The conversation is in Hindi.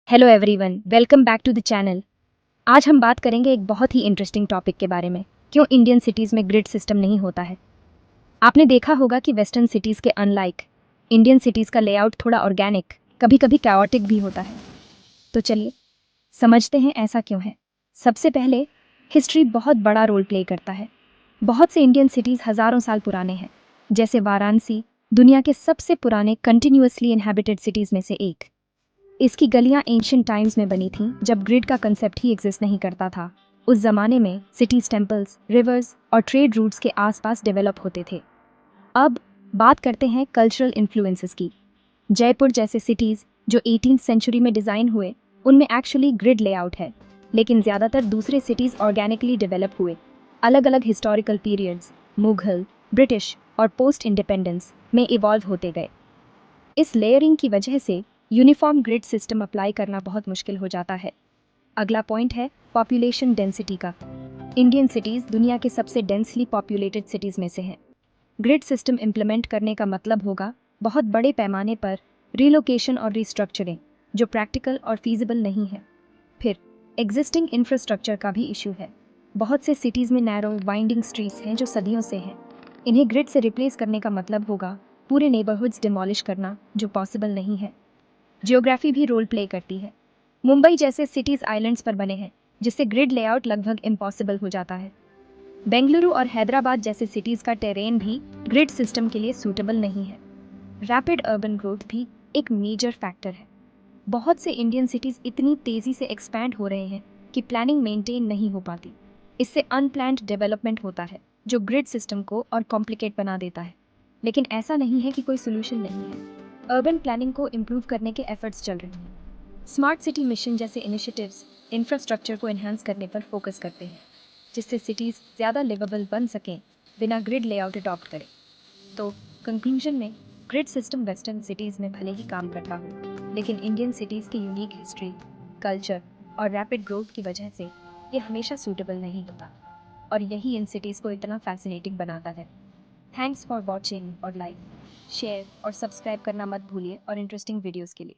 Hello everyone, welcome back to the channel. आज हम बात करेंगे एक बहुत ही इंटरेस्टिंग टॉपिक के बारे में, क्यों इंडियन सिटीज़ में ग्रिड सिस्टम नहीं होता है। आपने देखा होगा कि वेस्टर्न सिटीज़ के अनलाइक इंडियन सिटीज़ का लेआउट थोड़ा ऑर्गेनिक, कभी कभी कैओटिक भी होता है। तो चलिए समझते हैं ऐसा क्यों है। सबसे पहले, हिस्ट्री बहुत बड़ा रोल प्ले करता है। बहुत से इंडियन सिटीज़ हज़ारों साल पुराने हैं, जैसे वाराणसी दुनिया के सबसे पुराने कंटिन्यूअसली इनहैबिटेड सिटीज़ में से एक। इसकी गलियां एंशियंट टाइम्स में बनी थीं, जब ग्रिड का कंसेप्ट ही एग्जिस्ट नहीं करता था। उस जमाने में सिटीज टेम्पल्स, रिवर्स और ट्रेड रूट्स के आसपास डेवलप होते थे। अब बात करते हैं कल्चरल इन्फ्लुएंसेस की। जयपुर जैसे सिटीज जो 18th सेंचुरी में डिज़ाइन हुए, उनमें एक्चुअली ग्रिड लेआउट है, लेकिन ज़्यादातर दूसरे सिटीज ऑर्गेनिकली डेवलप हुए। अलग अलग हिस्टोरिकल पीरियड्स, मुगल, ब्रिटिश और पोस्ट इंडिपेंडेंस में इवॉल्व होते गए। इस लेयरिंग की वजह से यूनिफॉर्म ग्रिड सिस्टम अप्लाई करना बहुत मुश्किल हो जाता है। अगला पॉइंट है पॉपुलेशन डेंसिटी का। इंडियन सिटीज़ दुनिया के सबसे डेंसली पॉपुलेटेड सिटीज़ में से हैं। ग्रिड सिस्टम इम्प्लीमेंट करने का मतलब होगा बहुत बड़े पैमाने पर रिलोकेशन और रिस्ट्रक्चरिंग, जो प्रैक्टिकल और फीजिबल नहीं है। फिर एग्जिस्टिंग इंफ्रास्ट्रक्चर का भी इशू है। बहुत से सिटीज़ में नैरो वाइंडिंग स्ट्रीट्स हैं जो सदियों से हैं। इन्हें ग्रिड से रिप्लेस करने का मतलब होगा पूरे नेबरहुड्स डिमोलिश करना, जो पॉसिबल नहीं है। जियोग्राफी भी रोल प्ले करती है। मुंबई जैसे सिटीज़ आइलैंड्स पर बने हैं, जिससे ग्रिड लेआउट लगभग इम्पॉसिबल हो जाता है। बेंगलुरु और हैदराबाद जैसे सिटीज़ का टेरेन भी ग्रिड सिस्टम के लिए सूटेबल नहीं है। रैपिड अर्बन ग्रोथ भी एक मेजर फैक्टर है। बहुत से इंडियन सिटीज़ इतनी तेज़ी से एक्सपैंड हो रहे हैं कि प्लानिंग मेंटेन नहीं हो पाती। इससे अनप्लान्ड डेवलपमेंट होता है, जो ग्रिड सिस्टम को और कॉम्प्लिकेट बना देता है। लेकिन ऐसा नहीं है कि कोई सोल्यूशन नहीं है। अर्बन प्लानिंग को इम्प्रूव करने के एफर्ट्स चल रहे हैं। स्मार्ट सिटी मिशन जैसे इनिशिएटिव्स इंफ्रास्ट्रक्चर को एनहांस करने पर फोकस करते हैं, जिससे सिटीज़ ज़्यादा लिवेबल बन सकें बिना ग्रिड लेआउट अडॉप्ट करें। तो कंक्लूजन में, ग्रिड सिस्टम वेस्टर्न सिटीज़ में भले ही काम करता हो, लेकिन इंडियन सिटीज़ की यूनिक हिस्ट्री, कल्चर और रैपिड ग्रोथ की वजह से ये हमेशा सूटेबल नहीं होता, और यही इन सिटीज़ को इतना फैसिनेटिंग बनाता है। थैंक्स फॉर वॉचिंग, और लाइक, शेयर और सब्सक्राइब करना मत भूलिए और इंटरेस्टिंग वीडियोज़ के लिए।